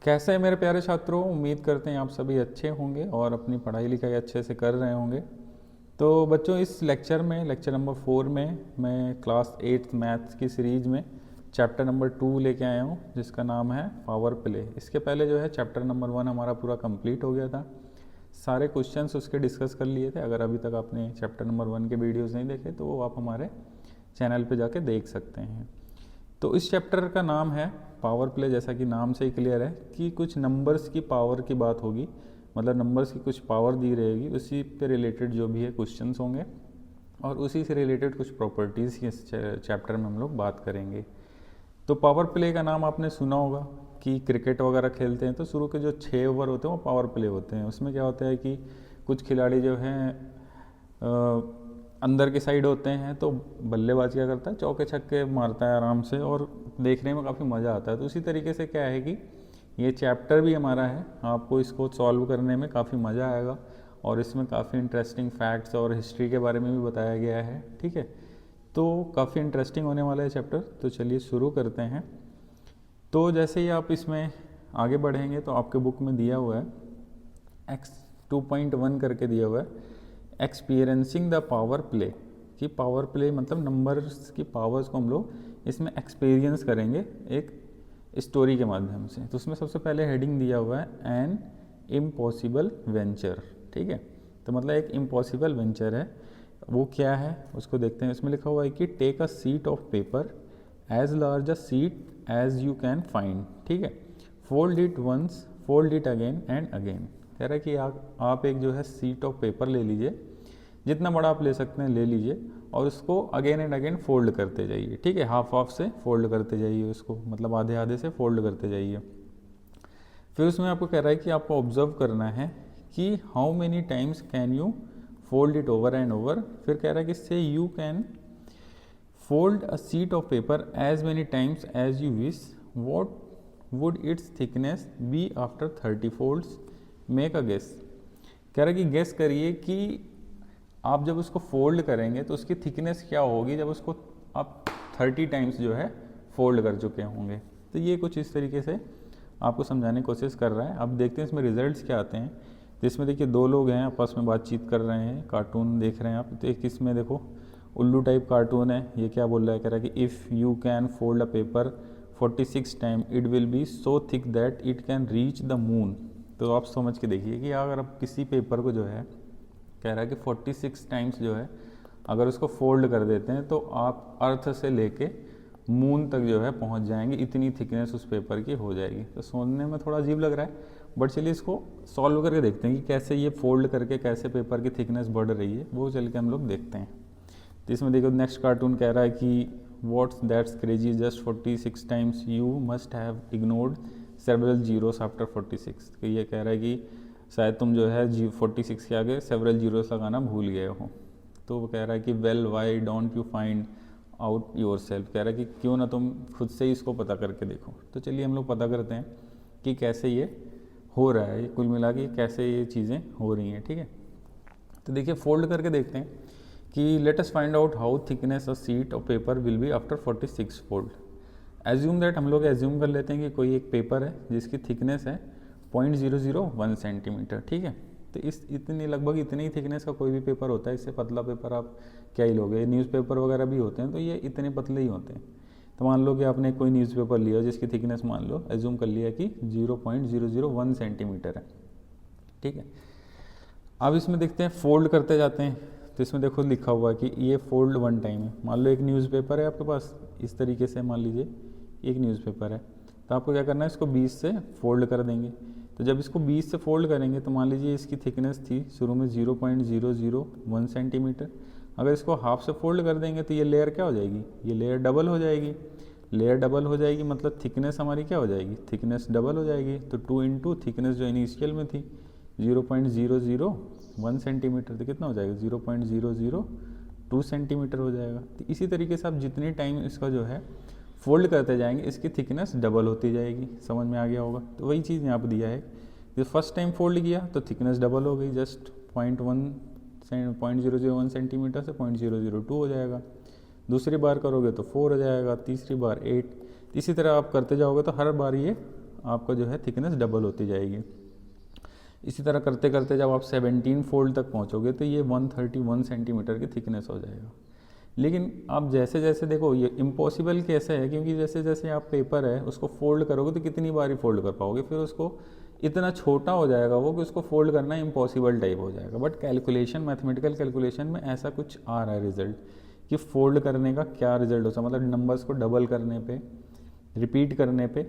कैसे हैं मेरे प्यारे छात्रों। उम्मीद करते हैं आप सभी अच्छे होंगे और अपनी पढ़ाई लिखाई अच्छे से कर रहे होंगे। तो बच्चों, इस लेक्चर में, लेक्चर नंबर 4 में मैं क्लास 8 मैथ्स की सीरीज में चैप्टर नंबर 2 लेके आया हूँ, जिसका नाम है पावर प्ले। इसके पहले जो है चैप्टर नंबर 1 हमारा पूरा कंप्लीट हो गया था। सारे क्वेश्चंस उसके डिस्कस कर लिए थे। अगर अभी तक आपने चैप्टर नंबर 1 के वीडियोज़ नहीं देखे तो वो आप हमारे चैनल पे जाके देख सकते हैं। तो इस चैप्टर का नाम है पावर प्ले। जैसा कि नाम से ही क्लियर है कि कुछ नंबर्स की पावर की बात होगी, मतलब नंबर्स की कुछ पावर दी रहेगी, उसी पे रिलेटेड जो भी है क्वेश्चंस होंगे और उसी से रिलेटेड कुछ प्रॉपर्टीज़ की इस चैप्टर में हम लोग बात करेंगे। तो पावर प्ले का नाम आपने सुना होगा कि क्रिकेट वगैरह खेलते हैं तो शुरू के जो 6 ओवर होते हैं वो पावर प्ले होते हैं। उसमें क्या होता है कि कुछ खिलाड़ी जो हैं अंदर की साइड होते हैं, तो बल्लेबाज क्या करता है, चौके छक्के मारता है आराम से और देखने में काफ़ी मज़ा आता है। तो उसी तरीके से क्या है कि ये चैप्टर भी हमारा है, आपको इसको सॉल्व करने में काफ़ी मज़ा आएगा और इसमें काफ़ी इंटरेस्टिंग फैक्ट्स और हिस्ट्री के बारे में भी बताया गया है। ठीक है, तो काफ़ी इंटरेस्टिंग होने वाला है चैप्टर। तो चलिए शुरू करते हैं। तो जैसे ही आप इसमें आगे बढ़ेंगे तो आपके बुक में दिया हुआ है एक्स 2.1 करके दिया हुआ है एक्सपीरियंसिंग द पावर प्ले। कि पावर प्ले मतलब नंबर्स की पावर्स को हम लोग इसमें एक्सपीरियंस करेंगे एक स्टोरी के माध्यम से। तो उसमें सबसे पहले हेडिंग दिया हुआ है एन इम्पॉसिबल वेंचर। ठीक है, तो मतलब एक इम्पॉसिबल वेंचर है, वो क्या है उसको देखते हैं। इसमें लिखा हुआ है कि take a sheet of paper as large a sheet as you can find. ठीक है, fold it once, fold it again and again. कह रहा है कि आप एक जो है सीट ऑफ पेपर ले लीजिए, जितना बड़ा आप ले सकते हैं ले लीजिए और उसको अगेन एंड अगेन फोल्ड करते जाइए। ठीक है, हाफ हाफ से फोल्ड करते जाइए उसको, मतलब आधे आधे से फोल्ड करते जाइए। फिर उसमें आपको कह रहा है कि आपको ऑब्जर्व करना है कि how many times can you fold it over and over. फिर कह रहा है कि say you can fold a sheet of paper as many times as you wish, what would its thickness be after 30 folds, make a guess. कह रहा है कि guess करिए कि आप जब उसको फोल्ड करेंगे तो उसकी थिकनेस क्या होगी जब उसको आप 30 टाइम्स जो है फोल्ड कर चुके होंगे। तो ये कुछ इस तरीके से आपको समझाने की कोशिश कर रहा है। अब देखते हैं इसमें रिजल्ट्स क्या आते हैं। जिसमें देखिए दो लोग हैं आपस में बातचीत कर रहे हैं, कार्टून देख रहे हैं आप। तो एक इसमें देखो उल्लू टाइप कार्टून है। ये क्या बोल रहा है, कह रहा है कि if you can fold a paper 46 time it will be so thick that it can reach the moon. तो आप समझ के देखिए कि अगर आप किसी पेपर को जो है, कह रहा है कि 46 टाइम्स जो है अगर उसको फोल्ड कर देते हैं तो आप अर्थ से लेके मून तक जो है पहुंच जाएंगे, इतनी थिकनेस उस पेपर की हो जाएगी। तो सुनने में थोड़ा अजीब लग रहा है, बट चलिए इसको सॉल्व करके देखते हैं कि कैसे ये फोल्ड करके कैसे पेपर की थिकनेस बढ़ रही है, वो चल के हम लोग देखते हैं। तो इसमें देखो नेक्स्ट कार्टून कह रहा है कि what's that's crazy just 46 times you must have ignored several zeros after 46। तो ये कह रहा है कि शायद तुम जो है 46 के आगे सेवरल जीरोस लगाना भूल गए हो। तो वो कह रहा है कि well why don't you find out your self. कह रहा है कि क्यों ना तुम खुद से ही इसको पता करके देखो। तो चलिए हम लोग पता करते हैं कि कैसे ये हो रहा है, कुल मिला के कैसे ये चीज़ें हो रही हैं। ठीक है, तो देखिए फोल्ड करके देखते हैं कि let us find out how thickness a sheet of paper will be after 46 fold. Assume that, हम लोग एज्यूम कर लेते हैं कि कोई एक पेपर है जिसकी थिकनेस है 0.001 सेंटीमीटर। ठीक है, तो इस इतनी लगभग इतनी ही थिकनेस का कोई भी पेपर होता है। इससे पतला पेपर आप क्या ही लोगे, न्यूज़पेपर वगैरह भी होते हैं तो ये इतने पतले ही होते हैं। तो मान लो कि आपने कोई न्यूज़पेपर लिया जिसकी थिकनेस मान लो एज्यूम कर लिया कि 0.001 सेंटीमीटर है। ठीक है, अब इसमें देखते हैं फोल्ड करते जाते हैं। तो इसमें देखो लिखा हुआ है कि ये फोल्ड 1 टाइम है। मान लो एक न्यूज़पेपर है आपके पास, इस तरीके से मान लीजिए एक न्यूज़पेपर है, तो आपको क्या करना है, इसको 20 से फोल्ड कर देंगे। तो जब इसको 20 से फोल्ड करेंगे तो मान लीजिए इसकी थिकनेस थी शुरू में 0.001 सेंटीमीटर। अगर इसको हाफ से फोल्ड कर देंगे तो ये लेयर क्या हो जाएगी, ये लेयर डबल हो जाएगी। लेयर डबल हो जाएगी मतलब थिकनेस हमारी क्या हो जाएगी, थिकनेस डबल हो जाएगी। तो 2 इंटू थिकनेस जो इनिशियल में थी 0.001 सेंटीमीटर, तो कितना हो जाएगा 0.002 सेंटीमीटर हो जाएगा। तो इसी तरीके से आप जितनी टाइम इसका जो है फोल्ड करते जाएंगे इसकी थिकनेस डबल होती जाएगी। समझ में आ गया होगा। तो वही चीज़ यहाँ पर दिया है, जो फर्स्ट टाइम फोल्ड किया तो थिकनेस डबल हो गई, जस्ट 0.1 सेंटीमीटर से 0.002 हो जाएगा। दूसरी बार करोगे तो 4 हो जाएगा, तीसरी बार 8। इसी तरह आप करते जाओगे तो हर बार ये आपका जो है थिकनेस डबल होती जाएगी। इसी तरह करते करते जब आप 17 फोल्ड तक पहुंचोगे तो ये 131 सेंटीमीटर की थिकनेस हो जाएगा। लेकिन आप जैसे जैसे देखो, ये इम्पॉसिबल कैसे है, क्योंकि जैसे जैसे आप पेपर है उसको फोल्ड करोगे तो कितनी बार ही फोल्ड कर पाओगे, फिर उसको इतना छोटा हो जाएगा वो कि उसको फोल्ड करना इम्पॉसिबल टाइप हो जाएगा। बट कैलकुलेशन, मैथमेटिकल कैलकुलेशन में ऐसा कुछ आ रहा है रिजल्ट कि फोल्ड करने का क्या रिजल्ट होता है, मतलब नंबर्स को डबल करने पे, रिपीट करने पे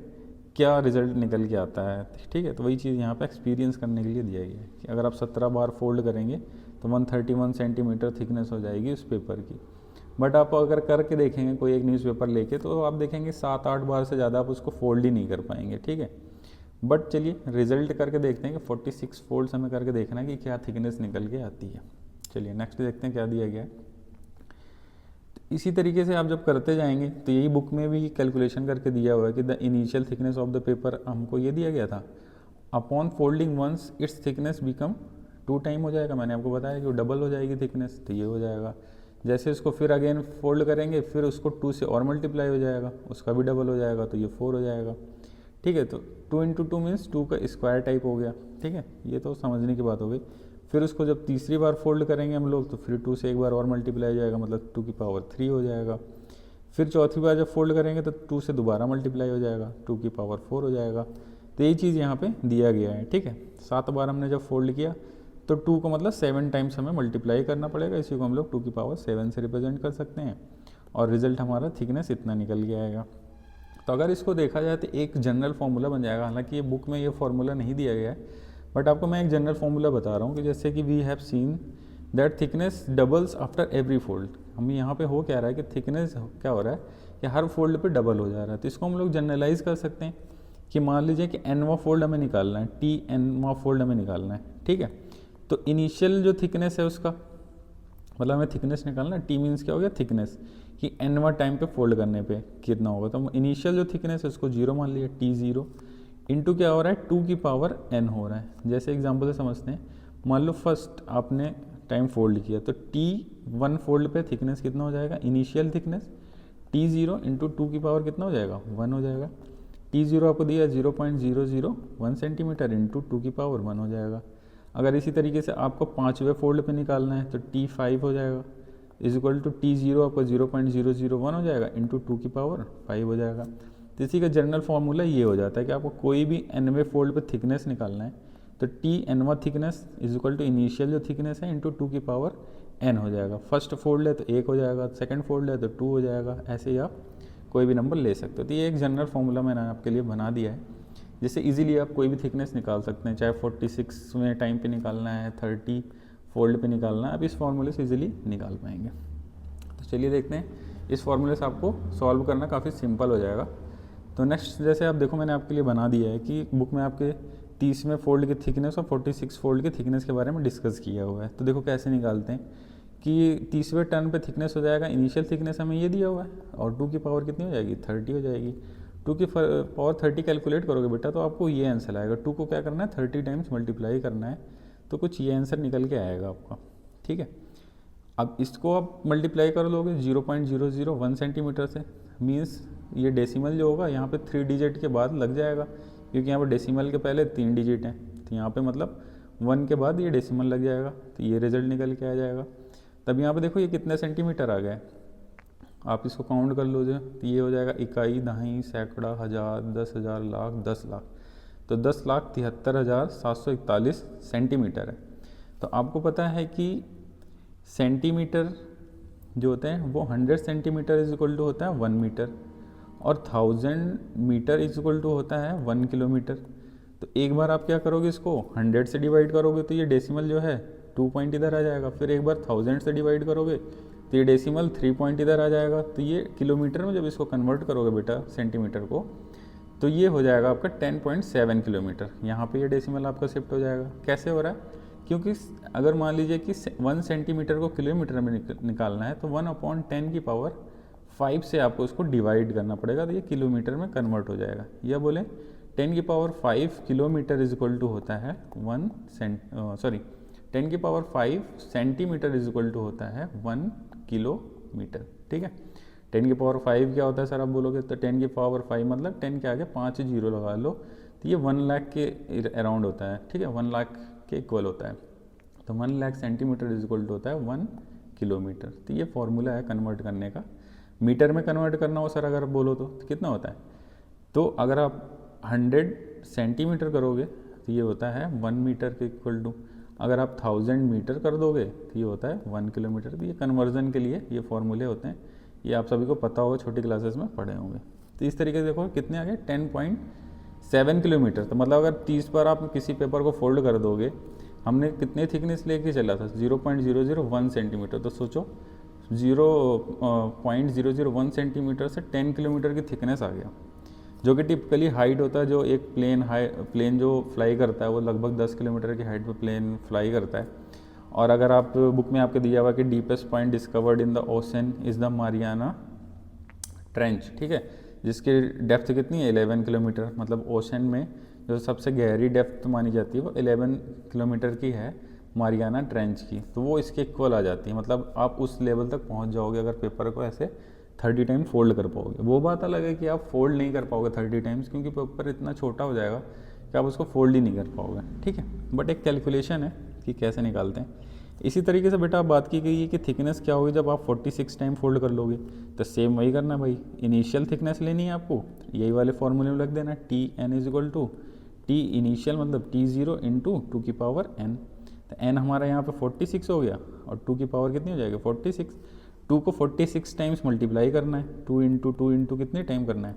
क्या रिजल्ट निकल के आता है। ठीक है, तो वही चीज़ यहाँ पे एक्सपीरियंस करने के लिए दिया गया है कि अगर आप 17 बार फोल्ड करेंगे तो 131 सेंटीमीटर थिकनेस हो जाएगी उस पेपर की। बट आप अगर करके देखेंगे कोई एक न्यूज़पेपर लेके तो आप देखेंगे 7-8 बार से ज़्यादा आप उसको फोल्ड ही नहीं कर पाएंगे। ठीक है, बट चलिए रिजल्ट करके देखते हैं कि 46 फोल्ड्स हमें करके देखना है कि क्या थिकनेस निकल के आती है। चलिए नेक्स्ट देखते हैं क्या दिया गया है। इसी तरीके से आप जब करते जाएंगे तो यही बुक में भी कैलकुलेशन करके दिया हुआ है कि the initial thickness of the paper हमको ये दिया गया था, upon folding once its thickness become 2 time हो जाएगा। मैंने आपको बताया कि डबल हो जाएगी थिकनेस, तो ये हो जाएगा। जैसे इसको फिर अगेन फोल्ड करेंगे फिर उसको 2 से और मल्टीप्लाई हो जाएगा, उसका भी डबल हो जाएगा, तो ये 4 हो जाएगा। ठीक है, तो 2 × 2 मीन्स 2 का स्क्वायर टाइप हो गया। ठीक है, ये तो समझने की बात हो गई। फिर उसको जब तीसरी बार फोल्ड करेंगे हम लोग तो फिर 2 से एक बार और मल्टीप्लाई हो जाएगा, मतलब 2 की पावर 3 हो जाएगा। फिर चौथी बार जब फोल्ड करेंगे तो 2 से दोबारा मल्टीप्लाई हो जाएगा, 2 की पावर 4 हो जाएगा। तो यही चीज़ यहाँ पे दिया गया है। ठीक है, 7 बार हमने जब फोल्ड किया तो 2 को मतलब 7 टाइम्स हमें मल्टीप्लाई करना पड़ेगा, इसी को हम लोग 2 की पावर 7 से रिप्रेजेंट कर सकते हैं और रिजल्ट हमारा थिकनेस इतना निकल के आएगा। तो अगर इसको देखा जाए तो एक जनरल फार्मूला बन जाएगा। हालांकि ये बुक में ये फार्मूला नहीं दिया गया है, बट आपको मैं एक जनरल फार्मूला बता रहा हूँ कि जैसे कि we have seen that thickness doubles after every fold. हम यहाँ पे हो क्या रहा है कि थिकनेस क्या हो रहा है कि हर फोल्ड पे डबल हो जा रहा है। तो इसको हम लोग जनरलाइज कर सकते हैं कि मान लीजिए कि एनवा फोल्ड हमें निकालना है, टी एनवा फोल्ड हमें निकालना है। ठीक है, तो इनिशियल जो थिकनेस है उसका मतलब हमें थिकनेस निकालना है। टी मीन्स क्या हो गया, थिकनेस, कि एनवा टाइम पे फोल्ड करने पे कितना होगा। तो इनिशियल जो थिकनेस है उसको 0 मान लिया, टी 0 इंटू क्या हो रहा है 2 की पावर n हो रहा है। जैसे एग्जांपल से समझते हैं, मान लो फर्स्ट आपने टाइम फोल्ड किया तो t1 फोल्ड पे थिकनेस कितना हो जाएगा, इनिशियल थिकनेस t0 इंटू 2 की पावर कितना हो जाएगा, 1 हो जाएगा। t0 आपको दिया 0.001 सेंटीमीटर इंटू 2 की पावर 1 हो जाएगा। अगर इसी तरीके से आपको 5वें फोल्ड पे निकालना है तो t5 हो जाएगा इज इक्वल टू t0 आपको 0.001 हो जाएगा इंटू 2 की पावर 5 हो जाएगा। तो इसी का जनरल फार्मूला ये हो जाता है कि आपको कोई भी nवें फोल्ड पे थिकनेस निकालना है तो टी nवा thickness is equal to initial जो थिकनेस है इंटू 2 की पावर n हो जाएगा। फर्स्ट फोल्ड है तो 1 हो जाएगा, सेकंड फोल्ड है तो 2 हो जाएगा। ऐसे ही आप कोई भी नंबर ले सकते हो। तो ये एक जनरल फार्मूला मैंने आपके लिए बना दिया है, जिससे इजीली आप कोई भी थिकनेस निकाल सकते हैं, चाहे 46वें टाइम पे निकालना है, 30 फोल्ड पे निकालना है, आप इस फार्मूले से इजीली निकाल पाएंगे। तो चलिए देखते हैं, इस फार्मूले से आपको सॉल्व करना काफ़ी सिंपल हो जाएगा। तो नेक्स्ट जैसे आप देखो मैंने आपके लिए बना दिया है कि बुक में आपके 30वें फोल्ड की थिकनेस और 46 फोल्ड की थिकनेस के बारे में डिस्कस किया हुआ है। तो देखो कैसे निकालते हैं कि 30वें टर्न पे थिकनेस हो जाएगा, इनिशियल थिकनेस हमें ये दिया हुआ है और 2 की पावर कितनी हो जाएगी, 30 हो जाएगी। 2 की पावर 30 कैलकुलेट करोगे बेटा तो आपको ये आंसर आएगा। 2 को क्या करना है, 30 टाइम्स मल्टीप्लाई करना है, तो कुछ ये आंसर निकल के आएगा आपका। ठीक है, अब इसको आप मल्टीप्लाई कर लोगे 0.001 सेंटीमीटर से, मीन्स ये डेसिमल जो होगा यहाँ पे 3 डिजिट के बाद लग जाएगा, क्योंकि यहाँ पे डेसिमल के पहले 3 डिजिट हैं, तो यहाँ पे मतलब 1 के बाद ये डेसिमल लग जाएगा, तो ये रिजल्ट निकल के आ जाएगा। तब यहाँ पे देखो ये कितने सेंटीमीटर आ गए, आप इसको काउंट कर लो जो, तो ये हो जाएगा इकाई, दहाई, सैकड़ा, हज़ार, 10,000, लाख, 10 लाख, तो 10,73,741 सेंटीमीटर है। तो आपको पता है कि सेंटीमीटर जो होते हैं वो 100 सेंटीमीटर इज इक्वल टू होता है 1 मीटर और 1000 मीटर इज इक्वल टू होता है 1 किलोमीटर। तो एक बार आप क्या करोगे, इसको 100 से डिवाइड करोगे तो ये डेसिमल जो है 2 पॉइंट इधर आ जाएगा। फिर एक बार 1000 से डिवाइड करोगे तो ये डेसिमल 3 पॉइंट इधर आ जाएगा। तो ये किलोमीटर में जब इसको कन्वर्ट करोगे बेटा सेंटीमीटर को, तो ये हो जाएगा आपका 10.7 किलोमीटर। यहाँ पे ये डेसिमल आपका शिफ्ट हो जाएगा। कैसे हो रहा है, क्योंकि अगर मान लीजिए कि 1 सेंटीमीटर को किलोमीटर में निकालना है तो 1/10 की पावर 5 से आपको उसको डिवाइड करना पड़ेगा, तो ये किलोमीटर में कन्वर्ट हो जाएगा। या बोले 10 की power 5 kilometre is equal to होता है 10 की power 5 centimetre is equal to होता है 1 किलोमीटर। ठीक है, 10 की पावर 5 क्या होता है सर आप बोलोगे, तो 10 की पावर 5 मतलब 10 के आगे 5 जीरो लगा लो, तो ये 1 लाख के अराउंड होता है, ठीक है, 1 लाख के इक्वल होता है। तो 1 lakh centimetre is equal to होता है 1 किलोमीटर। तो ये फॉर्मूला है कन्वर्ट करने का। मीटर में कन्वर्ट करना हो सर अगर बोलो तो कितना होता है, तो अगर आप 100 सेंटीमीटर करोगे तो ये होता है 1 मीटर के इक्वल टू, अगर आप 1000 मीटर कर दोगे तो ये होता है 1 किलोमीटर। तो ये कन्वर्जन के लिए ये फॉर्मूले होते हैं, ये आप सभी को पता होगा, छोटी क्लासेस में पढ़े होंगे। तो इस तरीके से देखो कितने आ गए 10.7 किलोमीटर। तो मतलब अगर 30 बार आप किसी पेपर को फोल्ड कर दोगे, हमने कितने थिकनेस लेके चला था 0.001 सेंटीमीटर, तो सोचो 0.001 सेंटीमीटर से 10 किलोमीटर की थिकनेस आ गया, जो कि टिपिकली हाइट होता है। जो एक प्लेन जो फ्लाई करता है वो लगभग 10 किलोमीटर की हाइट पे प्लेन फ्लाई करता है। और अगर आप बुक में आपके दिया हुआ कि deepest point discovered in the ocean is the Mariana trench, ठीक है, जिसकी डेप्थ कितनी है 11 किलोमीटर, मतलब ओशन में जो सबसे गहरी डेप्थ मानी जाती है वो 11 किलोमीटर की है मारियाना ट्रेंच की, तो वो इसके इक्वल आ जाती है। मतलब आप उस लेवल तक पहुंच जाओगे अगर पेपर को ऐसे 30 टाइम फोल्ड कर पाओगे। वो बात अलग है कि आप फोल्ड नहीं कर पाओगे 30 टाइम्स, क्योंकि पेपर इतना छोटा हो जाएगा कि आप उसको फोल्ड ही नहीं कर पाओगे, ठीक है। बट एक कैलकुलेशन है कि कैसे निकालते हैं। इसी तरीके से बेटा आप बात की गई है कि थिकनेस क्या होगी जब आप 46 टाइम फोल्ड कर लोगे, तो सेम वही करना भाई, इनिशियल थिकनेस लेनी है आपको, यही वाले फॉर्मूले में लग देना T N is equal to T initial मतलब T0 इंटू 2 की पावर n। तो n हमारा यहाँ पे 46 हो गया और 2 की पावर कितनी हो जाएगी 46। 2 को 46 टाइम्स मल्टीप्लाई करना है, 2 इंटू कितने टाइम करना है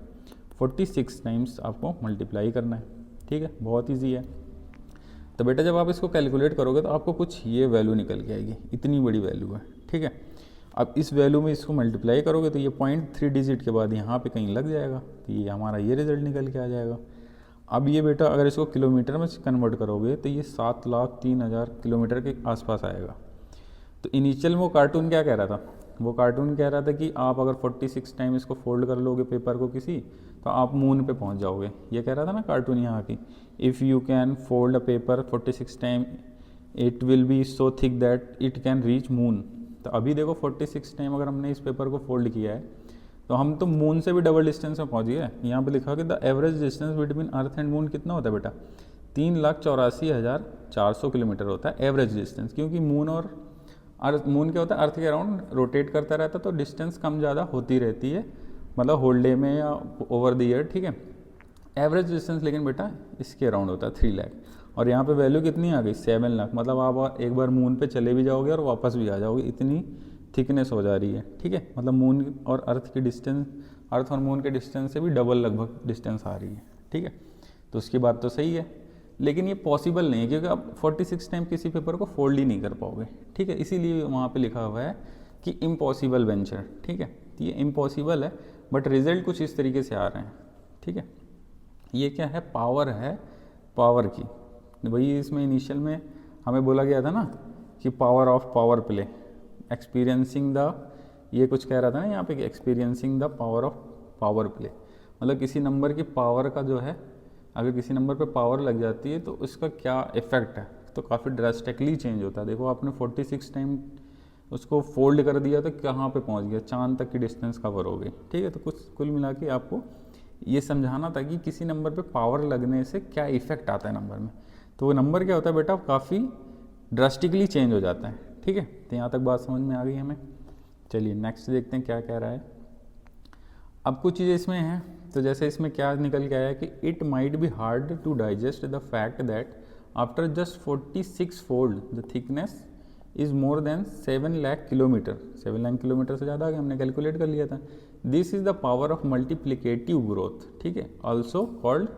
46 टाइम्स आपको मल्टीप्लाई करना है, ठीक है, बहुत ईजी है। तो बेटा जब आप इसको कैलकुलेट करोगे तो आपको कुछ ये वैल्यू निकल के आएगी, इतनी बड़ी वैल्यू है, ठीक है। अब इस वैल्यू में इसको मल्टीप्लाई करोगे तो ये 0.3 डिजिट के बाद यहाँ पे कहीं लग जाएगा, तो ये हमारा ये रिजल्ट निकल के आ जाएगा। अब ये बेटा अगर इसको किलोमीटर में कन्वर्ट करोगे तो ये 7,03,000 किलोमीटर के आसपास आएगा। तो इनिशियल में वो कार्टून क्या कह रहा था, वो कार्टून कह रहा था कि आप अगर 46 टाइम इसको फोल्ड कर लोगे पेपर को किसी, तो आप मून पे पहुंच जाओगे। ये कह रहा था ना कार्टून यहाँ की, if you can fold a paper 46 time it will be so thick that it can reach moon. तो अभी देखो 46 टाइम अगर हमने इस पेपर को फोल्ड किया है तो हम तो मून से भी डबल डिस्टेंस में पहुंच गए। यहाँ पे लिखा कि the average distance between earth and moon कितना होता है बेटा 3,84,400 किलोमीटर होता है एवरेज डिस्टेंस, क्योंकि मून और अर्थ, मून क्या होता है अर्थ के अराउंड रोटेट करता रहता है, तो डिस्टेंस कम ज़्यादा होती रहती है, मतलब होल डे में या ओवर द ईयर, ठीक है। एवरेज डिस्टेंस लेकिन बेटा इसके अराउंड होता है 3 लाख, और यहाँ पे वैल्यू कितनी आ गई 7 लाख, मतलब आप एक बार मून पे चले भी जाओगे और वापस भी आ जाओगे, इतनी थिकनेस हो जा रही है, ठीक है। मतलब मून और अर्थ की डिस्टेंस, अर्थ और मून के डिस्टेंस से भी डबल लगभग डिस्टेंस आ रही है, ठीक है। तो उसकी बात तो सही है, लेकिन ये पॉसिबल नहीं है क्योंकि आप 46 टाइम किसी पेपर को फोल्ड ही नहीं कर पाओगे, ठीक है। इसीलिए वहाँ पे लिखा हुआ है कि इम्पॉसिबल वेंचर, ठीक है। तो ये इम्पॉसिबल है, बट रिजल्ट कुछ इस तरीके से आ रहे हैं, ठीक है। ये क्या है, पावर है, पावर की वही इसमें इनिशियल में हमें बोला गया था ना कि power of power play, experiencing the, ये कुछ कह रहा था ना यहाँ पे कि experiencing the power of power play, मतलब किसी नंबर की पावर का जो है, अगर किसी नंबर पे पावर लग जाती है तो उसका क्या इफेक्ट है, तो काफ़ी ड्रास्टिकली चेंज होता है। देखो आपने 46 टाइम उसको फोल्ड कर दिया तो कहाँ पे पहुँच गया, चांद तक की डिस्टेंस कवर हो गई, ठीक है। तो कुछ कुल मिला के आपको ये समझाना था कि किसी नंबर पे पावर लगने से क्या इफेक्ट आता है नंबर में। तो वो नंबर क्या होता है बेटा, काफ़ी ड्रास्टिकली चेंज हो जाता है, ठीक है। तो यहाँ तक बात समझ में आ गई हमें। चलिए नेक्स्ट देखते हैं क्या कह रहा है। अब कुछ चीज़ें इसमें हैं, तो जैसे इसमें क्या निकल के आया कि it might be hard to digest the fact that after just 46 fold the thickness is more than 7 lakh kilometre. 7 lakh kilometre से ज़्यादा आ गया, हमने कैलकुलेट कर लिया था। This is the power of multiplicative growth, ठीक है, ऑल्सो कॉल्ड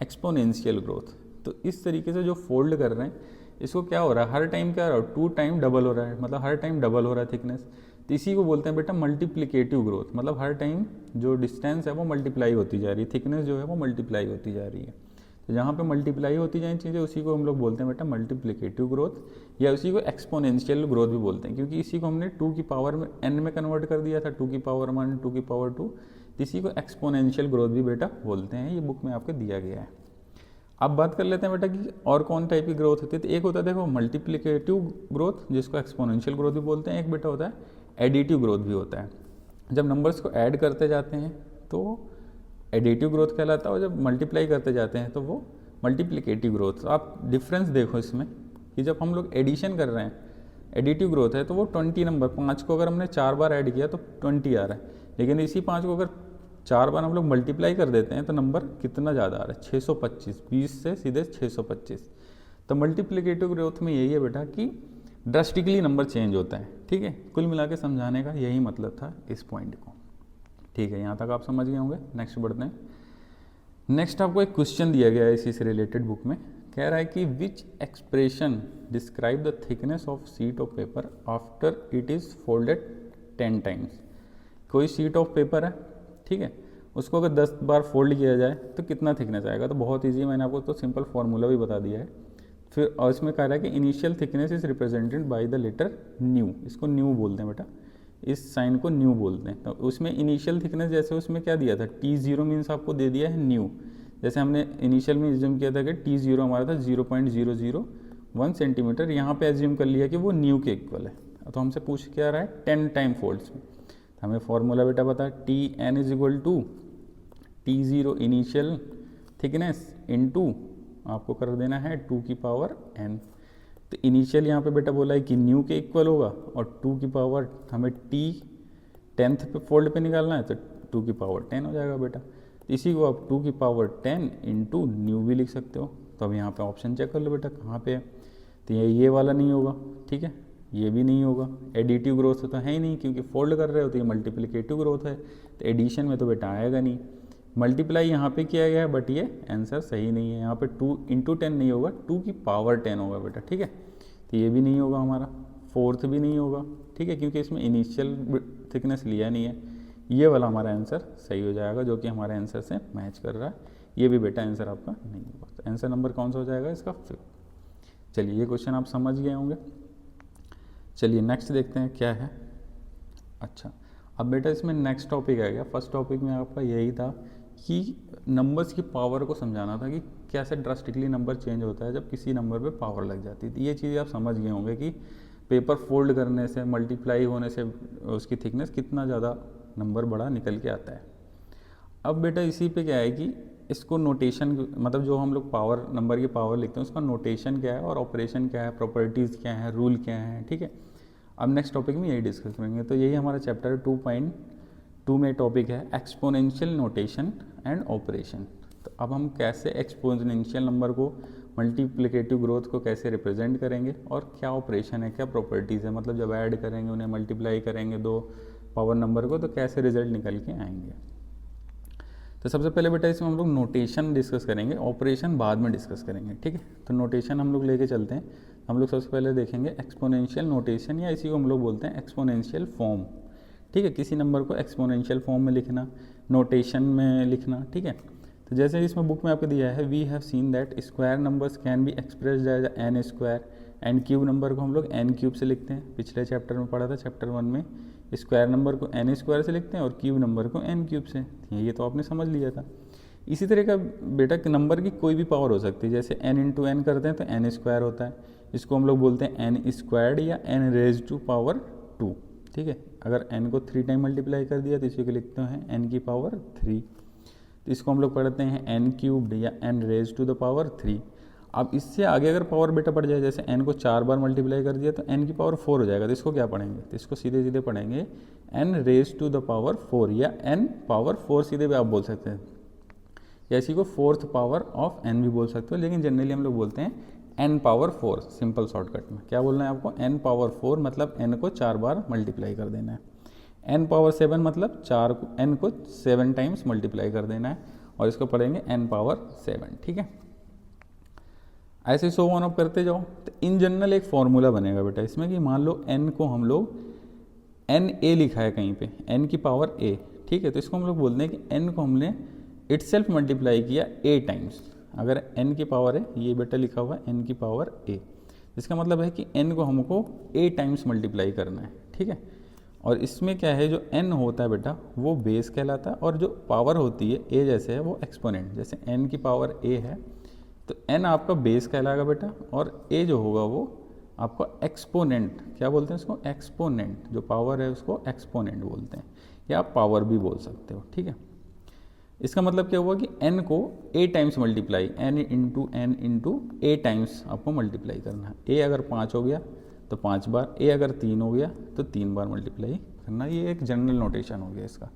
एक्सपोनेंशियल ग्रोथ। तो इस तरीके से जो फोल्ड कर रहे हैं इसको क्या हो रहा है, हर टाइम क्या हो रहा है 2 टाइम डबल हो रहा है, मतलब हर टाइम डबल हो रहा है थिकनेस। तो इसी को बोलते हैं बेटा मल्टीप्लिकेटिव ग्रोथ, मतलब हर टाइम जो डिस्टेंस है वो मल्टीप्लाई होती जा रही है, थिकनेस जो है वो मल्टीप्लाई होती जा रही है। तो जहाँ पे मल्टीप्लाई होती जाए चीज़ें उसी को हम लोग बोलते हैं बेटा मल्टीप्लिकेटिव ग्रोथ, या उसी को एक्सपोनेंशियल ग्रोथ भी बोलते हैं, क्योंकि इसी को हमने 2 की पावर में n में कन्वर्ट कर दिया था, 2 की पावर 1, 2 की पावर 2, इसी को एक्सपोनेंशियल ग्रोथ भी बेटा बोलते हैं, ये बुक में आपको दिया गया है। अब बात कर लेते हैं बेटा कि और कौन टाइप की ग्रोथ होती है। तो एक होता है देखो मल्टीप्लिकेटिव ग्रोथ जिसको एक्सपोनेंशियल ग्रोथ भी बोलते हैं, एक बेटा होता है एडिटिव ग्रोथ भी होता है। जब नंबर्स को ऐड करते जाते हैं तो एडिटिव ग्रोथ कहलाता है, और जब मल्टीप्लाई करते जाते हैं तो वो मल्टीप्लिकेटिव ग्रोथ। आप डिफरेंस देखो इसमें कि जब हम लोग एडिशन कर रहे हैं, एडिटिव ग्रोथ है तो वो 20 नंबर, 5 को अगर हमने 4 बार ऐड किया तो 20 आ रहा है, लेकिन इसी 5 को अगर 4 बार हम लोग मल्टीप्लाई कर देते हैं तो नंबर कितना ज़्यादा आ रहा है, 625, 20 से सीधे 625। तो मल्टीप्लिकेटिव ग्रोथ में यही है बेटा कि ड्रास्टिकली नंबर चेंज होता है। ठीक है, कुल मिला के समझाने का यही मतलब था इस पॉइंट को। ठीक है, यहाँ तक आप समझ गए होंगे। नेक्स्ट बढ़ते हैं। नेक्स्ट आपको एक क्वेश्चन दिया गया है इसी से रिलेटेड बुक में, कह रहा है कि which expression describe the thickness of sheet of paper after it is folded 10 times. कोई शीट ऑफ पेपर है, ठीक है, उसको अगर 10 बार फोल्ड किया जाए तो कितना थिकनेस आएगा। तो बहुत ईजी है, मैंने आपको तो सिंपल फार्मूला भी बता दिया है। फिर और इसमें कह रहा है कि initial thickness is represented by the letter nu. इसको न्यू बोलते हैं बेटा, इस साइन को न्यू बोलते हैं। तो उसमें इनिशियल थिकनेस जैसे उसमें क्या दिया था, T0 मीन्स आपको दे दिया है न्यू। जैसे हमने इनिशियल में एज्यूम किया था कि T0 हमारा था 0.001 सेंटीमीटर, यहाँ पे एज्यूम कर लिया कि वो न्यू के इक्वल है। तो हमसे पूछ क्या रहा है 10 टाइम फोल्ड्स में। तो हमें फॉर्मूला बेटा पता है, Tn is equal to T0 initial thickness into आपको कर देना है 2 की पावर n। तो इनिशियल यहाँ पे बेटा बोला है कि न्यू के इक्वल होगा, और 2 की पावर हमें T 10th पे फोल्ड पे निकालना है तो 2 की पावर 10 हो जाएगा बेटा। तो इसी को आप 2 की पावर 10 इंटू न्यू भी लिख सकते हो। तो अब यहाँ पे ऑप्शन चेक कर लो बेटा कहाँ पे है। तो ये वाला नहीं होगा, ठीक है, ये भी नहीं होगा। एडिटिव ग्रोथ तो है ही नहीं, क्योंकि फोल्ड कर रहे हो तो ये मल्टीप्लिकेटिव ग्रोथ है, तो एडिशन में तो बेटा आएगा नहीं। मल्टीप्लाई यहाँ पे किया गया है, बट ये आंसर सही नहीं है। यहाँ पे 2 इंटू 10 नहीं होगा, 2 की पावर 10 होगा बेटा। ठीक है, तो ये भी नहीं होगा हमारा, फोर्थ भी नहीं होगा, ठीक है, क्योंकि इसमें इनिशियल थिकनेस लिया नहीं है। ये वाला हमारा आंसर सही हो जाएगा, जो कि हमारे आंसर से मैच कर रहा है। ये भी बेटा आंसर आपका नहीं होगा। तो आंसर नंबर कौन सा हो जाएगा इसका, 5। चलिए, ये क्वेश्चन आप समझ गए होंगे। चलिए नेक्स्ट देखते हैं क्या है। अच्छा, अब बेटा इसमें नेक्स्ट टॉपिक आ गया। फर्स्ट टॉपिक में आपका यही था कि नंबर्स की पावर को समझाना था कि कैसे ड्रास्टिकली नंबर चेंज होता है जब किसी नंबर पे पावर लग जाती थी। ये चीज़ आप समझ गए होंगे कि पेपर फोल्ड करने से, मल्टीप्लाई होने से उसकी थिकनेस कितना ज़्यादा नंबर बड़ा निकल के आता है। अब बेटा इसी पे क्या है कि इसको नोटेशन, मतलब जो हम लोग पावर, नंबर की पावर लिखते हैं उसका नोटेशन क्या है और ऑपरेशन क्या है, प्रॉपर्टीज़ क्या है, रूल क्या है। ठीक है, अब नेक्स्ट टॉपिक में यही डिस्कस करेंगे। तो यही हमारा चैप्टर 2.2 में टॉपिक है एक्सपोनेंशियल नोटेशन एंड ऑपरेशन। तो अब हम कैसे एक्सपोनेंशियल नंबर को, मल्टीप्लिकेटिव ग्रोथ को कैसे रिप्रेजेंट करेंगे, और क्या ऑपरेशन है, क्या प्रॉपर्टीज़ है, मतलब जब ऐड करेंगे, उन्हें मल्टीप्लाई करेंगे दो पावर नंबर को, तो कैसे रिजल्ट निकल के आएंगे। तो सबसे पहले बेटा इसमें हम लोग नोटेशन डिस्कस करेंगे, ऑपरेशन बाद में डिस्कस करेंगे। ठीक है, तो नोटेशन हम लोग लेके चलते हैं। हम लोग सबसे पहले देखेंगे एक्सपोनेंशियल नोटेशन, या इसी को हम लोग बोलते हैं एक्सपोनेंशियल फॉर्म। ठीक है, किसी नंबर को एक्सपोनेंशियल फॉर्म में लिखना, नोटेशन में लिखना। ठीक है, तो जैसे इसमें बुक में आपको दिया है, we have seen that square numbers can be expressed as N square, N cube number को हम लोग एन क्यूब से लिखते हैं। पिछले चैप्टर में पढ़ा था, चैप्टर 1 में, स्क्वायर नंबर को एन स्क्वायर से लिखते हैं और क्यूब नंबर को एन क्यूब से। ये तो आपने समझ लिया था। इसी तरह का बेटा नंबर की कोई भी पावर हो सकती है, जैसे एन इंटू एन करते हैं तो एन स्क्वायर होता है, इसको हम लोग बोलते हैं एन स्क्वायर्ड या एन रेज टू पावर 2। ठीक है, अगर n को 3 टाइम मल्टीप्लाई कर दिया तो इसी को लिखते हैं n की पावर 3। तो इसको हम लोग पढ़ते हैं n क्यूब्ड या n raise to the power 3। अब इससे आगे अगर पावर बेटा बढ़ जाए, जैसे n को 4 बार मल्टीप्लाई कर दिया तो n की पावर 4 हो जाएगा। तो इसको क्या पढ़ेंगे, तो इसको सीधे सीधे पढ़ेंगे n raise to the power 4, या n पावर 4 सीधे भी आप बोल सकते हैं, या इसी को 4th पावर ऑफ n भी बोल सकते हो, लेकिन जनरली हम लोग बोलते हैं n पावर 4। सिंपल शॉर्टकट में क्या बोलना है आपको, n पावर 4 मतलब n को 4 बार मल्टीप्लाई कर देना है। n पावर 7 मतलब n को 7 टाइम्स मल्टीप्लाई कर देना है, और इसको पढ़ेंगे n पावर 7। ठीक है, ऐसे सो ऑन अप करते जाओ। तो इन जनरल एक फॉर्मूला बनेगा बेटा इसमें कि मान लो n को हम लोग NA लिखा है कहीं पे, n की पावर a। ठीक है, तो इसको हम लोग बोलते हैं कि n को हमने इटसेल्फ मल्टीप्लाई किया a टाइम्स। अगर n की पावर है, ये बेटा लिखा हुआ है n की पावर a, इसका मतलब है कि n को हमको a टाइम्स मल्टीप्लाई करना है। ठीक है, और इसमें क्या है, जो n होता है बेटा वो बेस कहलाता है, और जो पावर होती है a जैसे है वो एक्सपोनेंट। जैसे n की पावर a है तो n आपका बेस कहलाएगा बेटा, और a जो होगा वो आपका एक्सपोनेंट। क्या बोलते हैं इसको, एक्सपोनेंट। जो पावर है उसको एक्सपोनेंट बोलते हैं। या आप पावर भी बोल सकते हो, ठीक है। इसका मतलब क्या हुआ कि n को a times multiply, n into a times आपको मल्टीप्लाई करना है। a अगर 5 हो गया तो 5 बार, a अगर 3 हो गया तो 3 बार मल्टीप्लाई करना। ये एक जनरल नोटेशन हो गया इसका।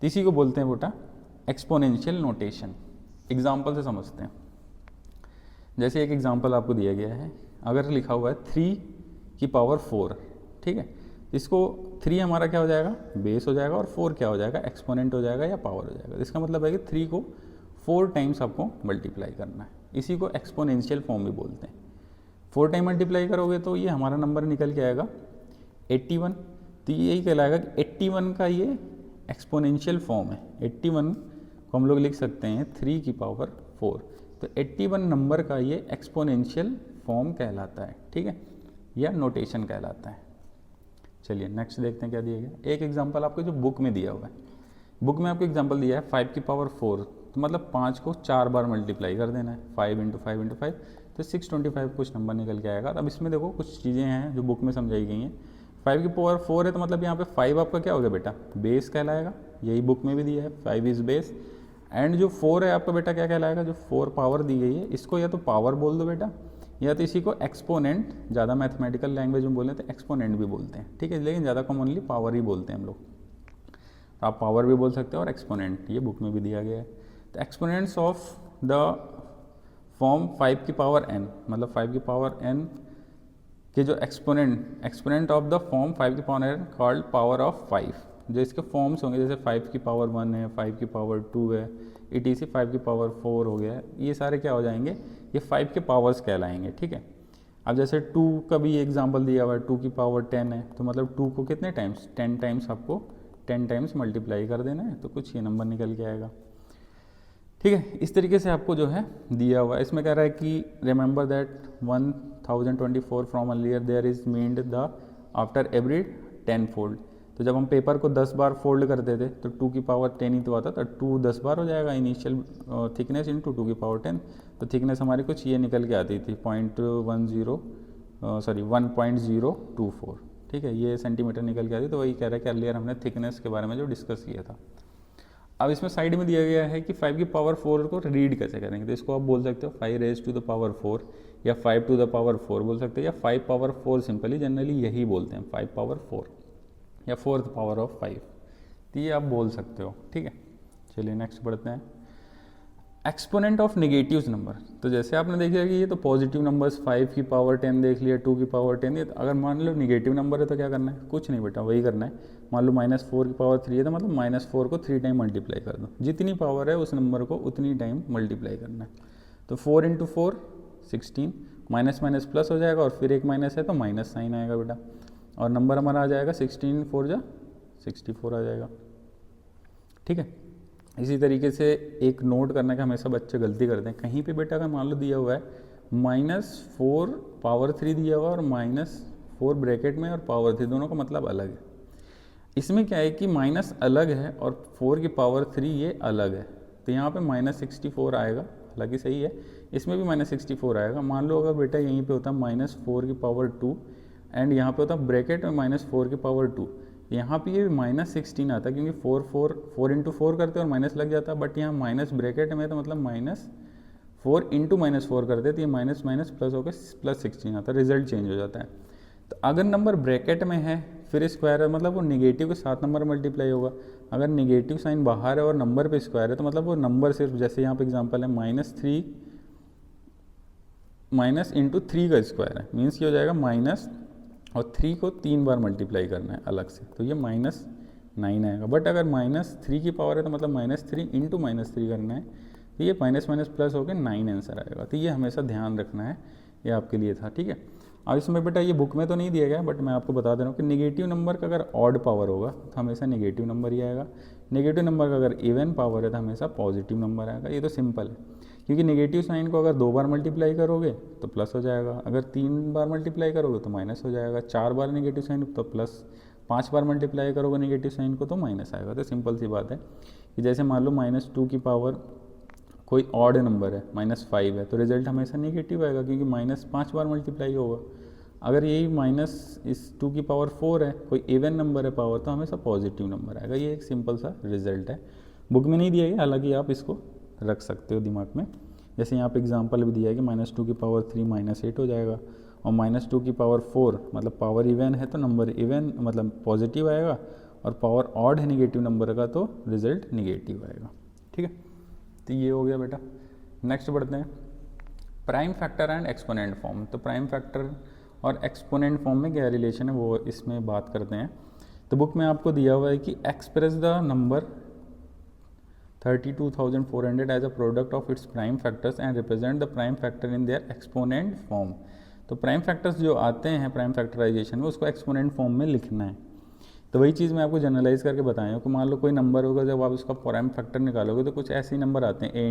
तो इसी को बोलते हैं बेटा एक्सपोनेंशियल नोटेशन। एग्जाम्पल से समझते हैं। जैसे एक एग्जाम्पल आपको दिया गया है, अगर लिखा हुआ है 3 की पावर 4, ठीक है, इसको 3 हमारा क्या हो जाएगा, बेस हो जाएगा, और 4 क्या हो जाएगा, एक्सपोनेंट हो जाएगा या पावर हो जाएगा। इसका मतलब है कि 3 को 4 टाइम्स आपको मल्टीप्लाई करना है। इसी को एक्सपोनेंशियल फॉर्म भी बोलते हैं। 4 टाइम मल्टीप्लाई करोगे तो ये हमारा नंबर निकल के आएगा 81। तो यही कहलाएगा कि 81 का ये एक्सपोनेंशियल फॉर्म है। 81 को हम लोग लिख सकते हैं 3 की पावर 4। तो 81 नंबर का ये एक्सपोनेंशियल फॉर्म कहलाता है, ठीक है, या नोटेशन कहलाता है। चलिए नेक्स्ट देखते हैं क्या दिया गया। एक एग्जांपल आपको जो बुक में दिया हुआ है, बुक में आपको एग्जांपल दिया है 5 की पावर 4, तो मतलब 5 को 4 बार मल्टीप्लाई कर देना है, 5 इंटू 5 इंटू 5, तो 625 कुछ नंबर निकल के आएगा। अब इसमें देखो कुछ चीज़ें हैं जो बुक में समझाई गई हैं। 5 की पावर 4 है तो मतलब यहाँ पे 5 आपका क्या हो गया बेटा, बेस कहलाएगा, यही बुक में भी दिया है, 5 इज़ बेस। एंड जो 4 है आपका बेटा क्या कहलाएगा, जो 4 पावर दी गई है इसको या तो पावर बोल दो बेटा, या तो इसी को एक्सपोनेंट, ज़्यादा मैथमेटिकल लैंग्वेज में बोले तो एक्सपोनेंट भी बोलते हैं, ठीक है, लेकिन ज़्यादा कॉमनली पावर ही बोलते हैं हम लोग। तो आप पावर भी बोल सकते हो और एक्सपोनेंट, ये बुक में भी दिया गया है। तो एक्सपोनेंट्स ऑफ द फॉर्म 5 की पावर n, मतलब 5 की पावर n के जो एक्सपोनेंट ऑफ द फॉर्म 5 की power n called power of 5। जो इसके फॉर्म्स होंगे जैसे 5 की पावर 1 है, 5 की पावर 2 है, ETC 5 की पावर 4 हो गया है, ये सारे क्या हो जाएंगे, ये 5 के पावर्स कहलाएंगे, ठीक है। अब जैसे 2 का भी एग्जांपल दिया हुआ है, 2 की पावर 10 है, तो मतलब 2 को कितने टाइम्स, 10 टाइम्स आपको 10 टाइम्स मल्टीप्लाई कर देना है, तो कुछ ये नंबर निकल के आएगा, ठीक है। इस तरीके से आपको जो है दिया हुआ है। इसमें कह रहा है कि remember that 1024 from earlier there is meant the after every 10 fold. तो जब हम पेपर को 10 बार फोल्ड करते थे तो 2 की पावर 10 ही तो आता था, 2 10 बार हो जाएगा, इनिशियल थिकनेस इंटू 2 की पावर 10, तो थिकनेस हमारी कुछ ये निकल के आती थी 1.024, ठीक है, ये सेंटीमीटर निकल के आती। तो वही कह रहा है कि अर्लियर हमने थिकनेस के बारे में जो डिस्कस किया था। अब इसमें साइड में दिया गया है कि 5 की पावर 4 को रीड कैसे करेंगे। तो इसको आप बोल सकते हो 5 रेज टू द पावर 4, या 5 टू द पावर 4 बोल सकते हो, या 5 पावर 4 सिंपली जनरली यही बोलते हैं, 5 पावर 4 या 4th पावर ऑफ 5, तो ये आप बोल सकते हो, ठीक है। चलिए नेक्स्ट बढ़ते हैं। Exponent of negatives number. तो जैसे आपने देखा कि ये तो पॉजिटिव नंबर्स 5 की पावर 10 देख लिया, 2 की पावर 10, ये तो अगर मान लो नेगेटिव नंबर है तो क्या करना है, कुछ नहीं बेटा, वही करना है। मान लो -4 की पावर 3 है तो मतलब -4 को 3 टाइम मल्टीप्लाई कर दो, जितनी पावर है उस नंबर को उतनी टाइम मल्टीप्लाई करना है। तो 4 इंटू 4 16, माइनस माइनस प्लस हो जाएगा, और फिर एक माइनस है तो माइनस साइन आएगा बेटा, और नंबर हमारा आ जाएगा 16 4 जा 64 आ जाएगा, ठीक है। इसी तरीके से एक नोट करने का हमेशा बच्चे गलती करते हैं, कहीं पे बेटा अगर मान लो दिया हुआ है -4 पावर 3 दिया हुआ और -4 ब्रैकेट में और पावर 3, दोनों का मतलब अलग है। इसमें क्या है कि माइनस अलग है और 4 की पावर 3 ये अलग है, तो यहाँ पे -64 आएगा, हालांकि सही है, इसमें भी -64 आएगा। मान लो अगर बेटा यहीं पे होता -4 की पावर 2 एंड यहाँ पे होता है ब्रैकेट में -4 की पावर 2, यहाँ पे ये -16 आता है, क्योंकि 4 इंटू 4 करते हैं और माइनस लग जाता है, बट यहाँ माइनस ब्रैकेट में तो मतलब -4 इंटू -4 करते तो ये माइनस माइनस प्लस होकर +16 आता है, रिजल्ट चेंज हो जाता है। तो अगर नंबर ब्रैकेट में है फिर स्क्वायर है, मतलब वो निगेटिव के साथ नंबर मल्टीप्लाई होगा। अगर निगेटिव साइन बाहर है और नंबर पे स्क्वायर है तो मतलब वो नंबर सिर्फ, जैसे यहाँ पे एग्जांपल है -3 माइनस इंटू 3 का स्क्वायर है, मीन्स ये हो जाएगा माइनस, और 3 को 3 बार मल्टीप्लाई करना है अलग से, तो ये -9 आएगा। बट अगर -3 की पावर है तो मतलब -3 इंटू -3 करना है, तो ये माइनस माइनस प्लस होकर 9 आंसर आएगा। तो ये हमेशा ध्यान रखना है, ये आपके लिए था, ठीक है। अब इसमें बेटा ये बुक में तो नहीं दिया गया, बट मैं आपको बता दे रहा हूँ कि नेगेटिव नंबर का अगर ऑड पावर होगा तो हमेशा नेगेटिव नंबर ही आएगा, नेगेटिव नंबर का अगर इवन पावर है तो हमेशा पॉजिटिव नंबर आएगा। ये तो सिंपल है, क्योंकि नेगेटिव साइन को अगर 2 बार मल्टीप्लाई करोगे तो प्लस हो जाएगा, अगर 3 बार मल्टीप्लाई करोगे तो माइनस हो जाएगा, 4 बार नेगेटिव साइन तो प्लस, 5 बार मल्टीप्लाई करोगे नेगेटिव साइन को तो माइनस आएगा। तो सिंपल सी बात है कि जैसे मान लो -2 की पावर कोई ऑड नंबर है, -5 है, तो रिजल्ट हमेशा नेगेटिव आएगा, क्योंकि -5 बार मल्टीप्लाई होगा। अगर यही माइनस इस 2 की पावर 4 है, कोई इवन नंबर है पावर, तो हमेशा पॉजिटिव नंबर आएगा। ये एक सिंपल सा रिजल्ट है, बुक में नहीं दिया है, हालांकि आप इसको रख सकते हो दिमाग में। जैसे यहाँ पे एग्जांपल भी दिया है कि -2 की पावर 3 -8 हो जाएगा, और -2 की पावर 4 मतलब पावर इवन है तो नंबर इवन मतलब पॉजिटिव आएगा, और पावर ऑड है नेगेटिव नंबर का तो रिजल्ट नेगेटिव आएगा। ठीक है, तो ये हो गया बेटा। नेक्स्ट बढ़ते हैं prime factor and exponent form. तो प्राइम फैक्टर और एक्सपोनेंट फॉर्म में क्या रिलेशन है वो इसमें बात करते हैं। तो बुक में आपको दिया हुआ है कि express the number 32,400 as a product of its prime factors and represent the prime factor in their exponent form. तो प्राइम फैक्टर्स जो आते हैं प्राइम फैक्टराइजेशन में, उसको एक्सपोनेंट फॉर्म में लिखना है। तो वही चीज़ मैं आपको जनरलाइज करके बताया हूँ कि मान लो कोई नंबर होगा, जब आप उसका प्राइम फैक्टर निकालोगे तो कुछ ऐसे ही नंबर आते हैं a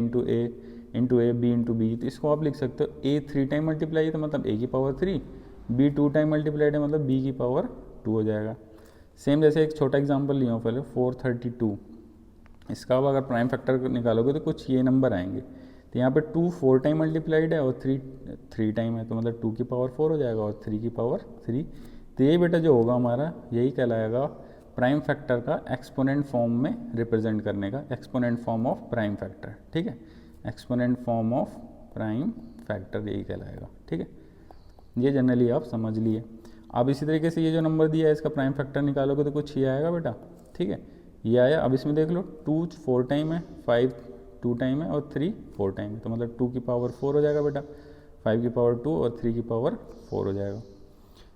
into A B into B. तो इसको आप लिख सकते हो a 3 टाइम मल्टीप्लाई है तो मतलब a की पावर 3, b 2 टाइम मल्टीप्लाइड है मतलब b की पावर 2 हो जाएगा। सेम जैसे एक छोटा एग्जाम्पल लिया हूँ पहले 432, इसका अब अगर प्राइम फैक्टर निकालोगे तो कुछ ये नंबर आएंगे। तो यहाँ पे 2 4 टाइम मल्टीप्लाइड है और 3 टाइम है, तो मतलब 2 की पावर 4 हो जाएगा और 3 की पावर 3। तो ये बेटा जो होगा हमारा यही कहलाएगा प्राइम फैक्टर का एक्सपोनेंट फॉर्म में रिप्रेजेंट करने का, exponent form of prime factor. ठीक है, exponent form of prime factor यही कहलाएगा। ठीक है, ये जनरली आप समझ लिए। अब इसी तरीके से ये जो नंबर दिया है इसका प्राइम फैक्टर निकालोगे तो कुछ ये आएगा बेटा। ठीक है, ये आया। अब इसमें देख लो 2 4 टाइम है, 5 2 टाइम है और 3 4 टाइम है, तो मतलब 2 की पावर 4 हो जाएगा बेटा, 5 की पावर 2 और 3 की पावर 4 हो जाएगा।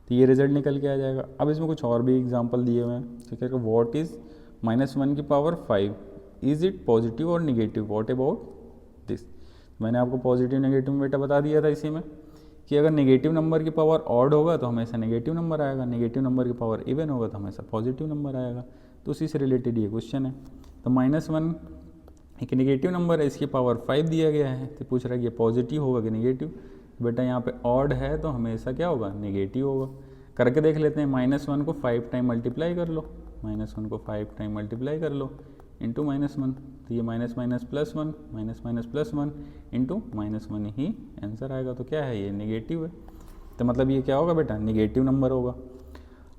तो ये रिजल्ट निकल के आ जाएगा। अब इसमें कुछ और भी एग्जांपल दिए हुए हैं। ठीक है, व्हाट इज़ -1 की पावर 5, इज़ इट पॉजिटिव और निगेटिव, व्हाट अबाउट दिस। मैंने आपको पॉजिटिव नेगेटिव बेटा बता दिया था इसी में कि अगर नेगेटिव नंबर की पावर ऑड होगा तो हमेशा नेगेटिव नंबर आएगा, नेगेटिव नंबर की पावर इवन होगा तो हमेशा पॉजिटिव नंबर आएगा। तो उसी से रिलेटेड ये क्वेश्चन है। तो -1 एक नेगेटिव नंबर है, इसकी पावर 5 दिया गया है, तो पूछ रहा है कि ये पॉजिटिव होगा कि नेगेटिव। बेटा यहाँ पे ऑड है तो हमेशा क्या होगा, नेगेटिव होगा। करके देख लेते हैं, -1 को 5 टाइम मल्टीप्लाई कर लो, -1 को 5 टाइम मल्टीप्लाई कर लो इंटू -1, तो ये minus minus plus 1 minus minus plus 1 into -1 ही आंसर आएगा। तो क्या है, ये नेगेटिव है, तो मतलब ये क्या होगा बेटा, नेगेटिव नंबर होगा।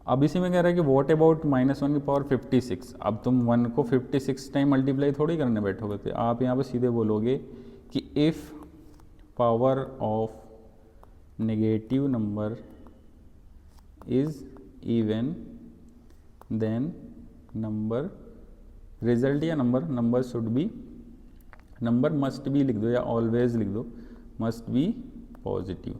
अब इसी में कह रहा है कि व्हाट अबाउट -1 की पावर 56। अब तुम 1 को 56 टाइम मल्टीप्लाई थोड़ी करने बैठोगे, तो आप यहाँ पे सीधे बोलोगे कि if power of negative number is even then number result या number should be, number must be लिख दो या ऑलवेज लिख दो, मस्ट बी पॉजिटिव।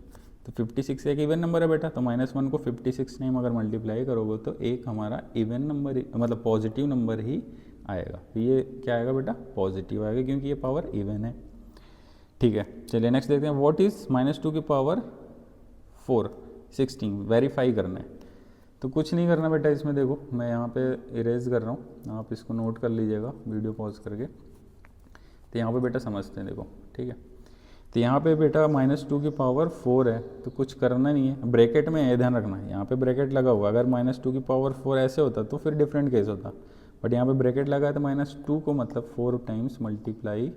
तो 56 एक इवन नंबर है बेटा, तो -1 को 56 टाइम अगर मल्टीप्लाई करोगे तो एक हमारा इवन नंबर मतलब पॉजिटिव नंबर ही आएगा। तो ये क्या आएगा बेटा, पॉजिटिव आएगा, क्योंकि ये पावर इवन है। ठीक है, चलिए नेक्स्ट देखते हैं। व्हाट इज़ -2 की पावर 4 16, वेरीफाई करना है। तो कुछ नहीं करना बेटा, इसमें देखो मैं यहाँ पे इरेज कर रहा हूँ, आप इसको नोट कर लीजिएगा वीडियो पॉज करके। तो यहाँ पे बेटा समझते हैं, देखो ठीक है। तो यहाँ पे बेटा -2 की पावर 4 है, तो कुछ करना नहीं है, ब्रैकेट में ये ध्यान रखना है, यहाँ पे ब्रैकेट लगा हुआ। अगर -2 की पावर 4 ऐसे होता तो फिर डिफरेंट केस होता, बट यहाँ पे ब्रैकेट लगा है तो -2 को मतलब 4 टाइम्स मल्टीप्लाई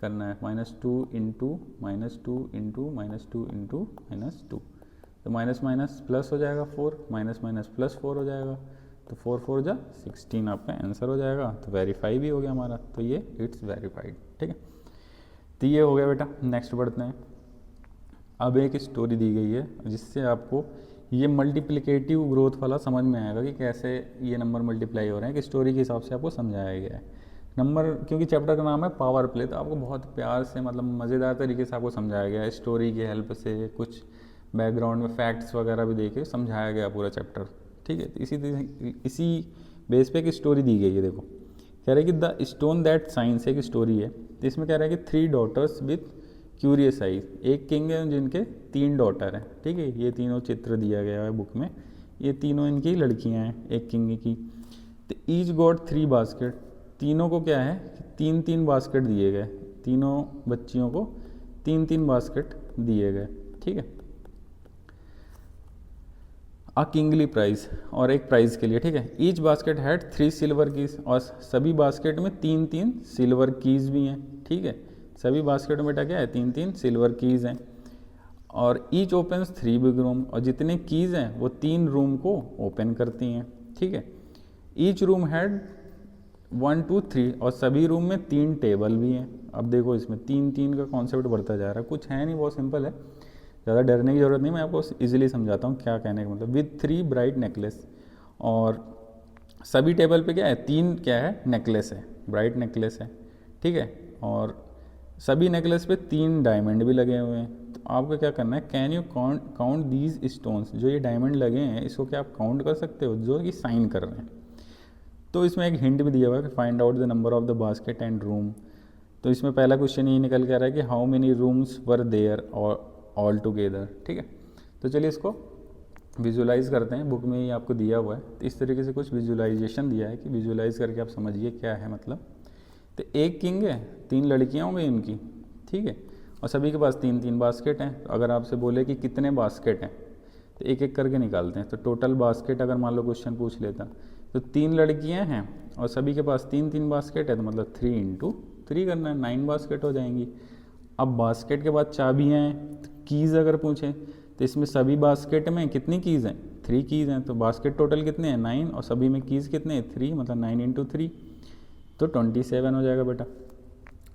करना है, -2 इंटू -2 इंटू -2 इंटू -2, तो माइनस माइनस प्लस हो जाएगा 4, माइनस माइनस प्लस 4 हो जाएगा, तो 4 4 जा 16 आपका आंसर हो जाएगा। तो वेरीफाई भी हो गया हमारा, तो ये इट्स वेरीफाइड। ठीक है, तो ये हो गया बेटा। नेक्स्ट बढ़ते हैं। अब एक स्टोरी दी गई है जिससे आपको ये मल्टीप्लिकेटिव ग्रोथ वाला समझ में आएगा कि कैसे ये नंबर मल्टीप्लाई हो रहे हैं, कि स्टोरी के हिसाब से आपको समझाया गया है। नंबर, क्योंकि चैप्टर का नाम है पावर प्ले, तो आपको बहुत प्यार से मतलब मज़ेदार तरीके से आपको समझाया गया है, स्टोरी की हेल्प से, कुछ बैकग्राउंड में फैक्ट्स वगैरह भी देके समझाया गया पूरा चैप्टर। ठीक है, तो इसी बेस पे एक स्टोरी दी गई है। देखो कह रहे हैं कि द स्टोन दैट साइंस, एक स्टोरी है, तो इसमें कह रहा है कि 3 डॉटर्स विथ क्यूरियस आइज। एक किंग है जिनके 3 डॉटर हैं। ठीक है, ये तीनों चित्र दिया गया है बुक में, ये तीनों इनकी लड़कियां हैं एक किंग की। तो ईच गॉट 3 बास्केट, तीनों को क्या है कि 3-3 बास्केट दिए गए, तीनों बच्चियों को 3-3 बास्केट दिए गए। ठीक है, अ किंगली प्राइज, और एक प्राइज के लिए। ठीक है, each basket had 3 silver keys, और सभी बास्केट में 3-3 सिल्वर कीज भी हैं। ठीक है, सभी बास्केट में बेटा क्या है, 3-3 सिल्वर कीज हैं। और ईच ओपन्स 3 बिग रूम, और जितने कीज़ हैं वो 3 रूम को ओपन करती हैं, ठीक है। ईच रूम हैड 1 2 3, और सभी रूम में 3 टेबल भी हैं। अब देखो इसमें 3 का कॉन्सेप्ट बढ़ता जा रहा है, कुछ है नहीं, बहुत सिंपल है, ज़्यादा डरने की ज़रूरत नहीं, मैं आपको इजीली समझाता हूँ क्या कहने का मतलब। विद 3 ब्राइट नेकलेस, और सभी टेबल पे क्या है, 3 क्या है, नेकलेस है, ब्राइट नेकलेस है, ठीक है। और सभी नेकलेस पे 3 डायमंड भी लगे हुए हैं। तो आपको क्या करना है, can you count these stones, जो ये डायमंड लगे हैं इसको क्या आप काउंट कर सकते हो, जो कि साइन कर रहे हैं। तो इसमें एक हिंट भी दिया हुआ है कि find out the number of the basket and room. तो इसमें पहला क्वेश्चन ये निकल के आ रहा है कि how many rooms were there all together, ठीक है। तो चलिए इसको विजुलाइज करते हैं, बुक में ही आपको दिया हुआ है। तो इस तरीके से कुछ विजुलाइजेशन दिया है कि विजुलाइज करके आप समझिए क्या है मतलब। तो एक किंग है, 3 लड़कियाँ हो गई उनकी, ठीक है, और सभी के पास 3 बास्केट हैं। तो अगर आपसे बोले कि कितने बास्केट हैं, तो एक एक करके निकालते हैं। तो टोटल बास्केट अगर मान लो क्वेश्चन पूछ लेता, तो 3 लड़कियां हैं और सभी के पास 3 बास्केट है, तो मतलब 3 × 3 करना है, 9 बास्केट हो जाएंगी। अब बास्केट के बाद चाबियाँ हैं, तो कीज़ अगर पूछें तो इसमें सभी बास्केट में कितनी कीज़ हैं, 3 कीज़ हैं। तो बास्केट टोटल कितने हैं, 9, और सभी में कीज़ कितने हैं, 3, मतलब 9 × 3, तो 27 हो जाएगा बेटा।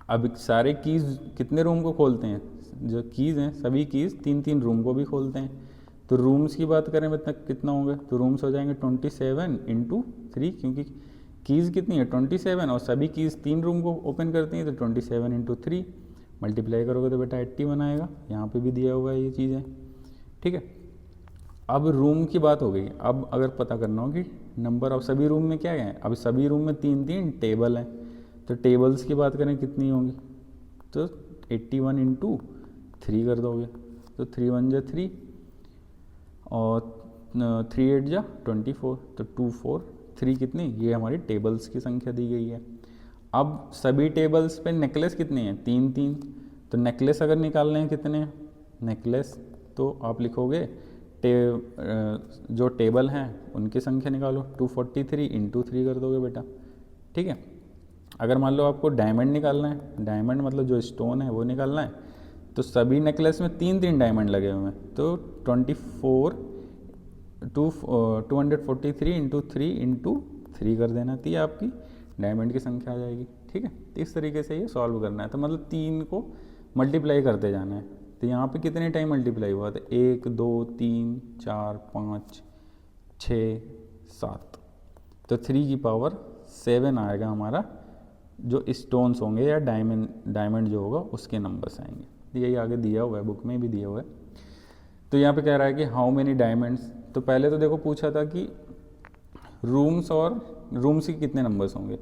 अब सारे कीज़ कितने रूम को खोलते हैं, जो कीज़ हैं सभी कीज़ 3 रूम को भी खोलते हैं। तो रूम्स की बात करें मतलब कितना होंगे, तो रूम्स हो जाएंगे 27 × 3, क्योंकि कीज़ कितनी है 27, और सभी कीज़ 3 रूम को ओपन करती हैं। तो 27 × 3 मल्टीप्लाई करोगे तो बेटा 81 आएगा। यहाँ पे भी दिया हुआ है ये चीज़ें, ठीक है। अब रूम की बात हो गई। अब अगर पता करना हो कि नंबर ऑफ सभी रूम में क्या है, अब सभी रूम में 3 टेबल हैं। तो टेबल्स की बात करें कितनी होंगी, तो 81 × 3 कर दोगे, तो 3 × 1 = 3, और 3 × 8 = 24, तो 2 4 3 कितनी, ये हमारी टेबल्स की संख्या दी गई है। अब सभी टेबल्स पे नेकलेस कितने हैं, 3, तो नेकलेस अगर निकालने हैं कितने हैं नेकलेस, तो आप लिखोगे जो टेबल हैं उनकी संख्या निकालो, 243 × 3 कर दोगे बेटा, ठीक है। अगर मान लो आपको डायमंड निकालना है, डायमंड मतलब जो स्टोन है वो निकालना है, तो सभी नेकलेस में 3 डायमंड लगे हुए हैं। तो 243 × 3 × 3 कर देना, थी आपकी डायमंड की संख्या आ जाएगी, ठीक है। तो इस तरीके से ये सॉल्व करना है। तो मतलब 3 को मल्टीप्लाई करते जाना है। तो यहाँ पे कितने टाइम मल्टीप्लाई हुआ, तो 1 2 3 4 5 6 7, तो 3 की पावर 7 आएगा हमारा, जो स्टोन्स होंगे या डायमंड जो होगा उसके नंबर्स आएंगे। तो यही आगे दिया हुआ है, बुक में भी दिया हुआ है। तो यहाँ पे कह रहा है कि हाउ मेनी डायमंड्स। तो पहले तो देखो पूछा था कि रूम्स और रूम्स के कितने नंबर्स होंगे,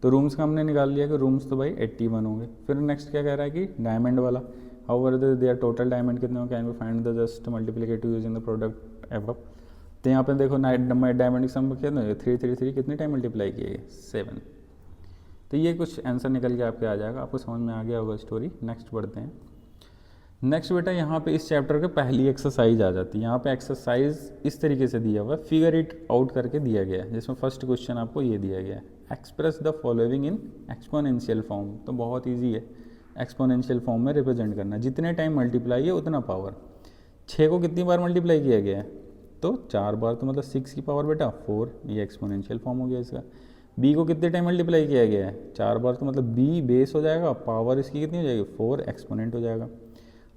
तो रूम्स का हमने निकाल लिया कि रूम्स तो भाई 81 होंगे। फिर नेक्स्ट क्या कह रहा है कि डायमंड वाला, how were there total diamond कितने होंगे, can we find the just multiplicative using the product above. तो यहाँ पे देखो डायमंड की सम कितने, 3 कितने टाइम मल्टीप्लाई किए, 7। तो ये कुछ आंसर निकल के आपके आ जाएगा, आपको समझ में आ गया होगा स्टोरी। नेक्स्ट बढ़ते हैं। नेक्स्ट बेटा यहाँ पे इस चैप्टर के पहली एक्सरसाइज आ जाती है। यहाँ पे एक्सरसाइज इस तरीके से दिया हुआ है, फिगर इट आउट करके दिया गया है, जिसमें फर्स्ट क्वेश्चन आपको ये दिया गया है, express the following in exponential form. तो बहुत ईजी है, एक्सपोनेंशियल फॉर्म में रिप्रेजेंट करना, जितने टाइम मल्टीप्लाई है उतना पावर। 6 को कितनी बार मल्टीप्लाई किया गया है, तो 4 बार, तो मतलब 6 की पावर बेटा 4, ये एक्सपोनेंशियल फॉर्म हो गया इसका। बी को कितने टाइम मल्टीप्लाई किया गया है, 4 बार, तो मतलब बी बेस हो जाएगा, पावर इसकी कितनी हो जाएगी, 4, एक्सपोनेंट हो जाएगा।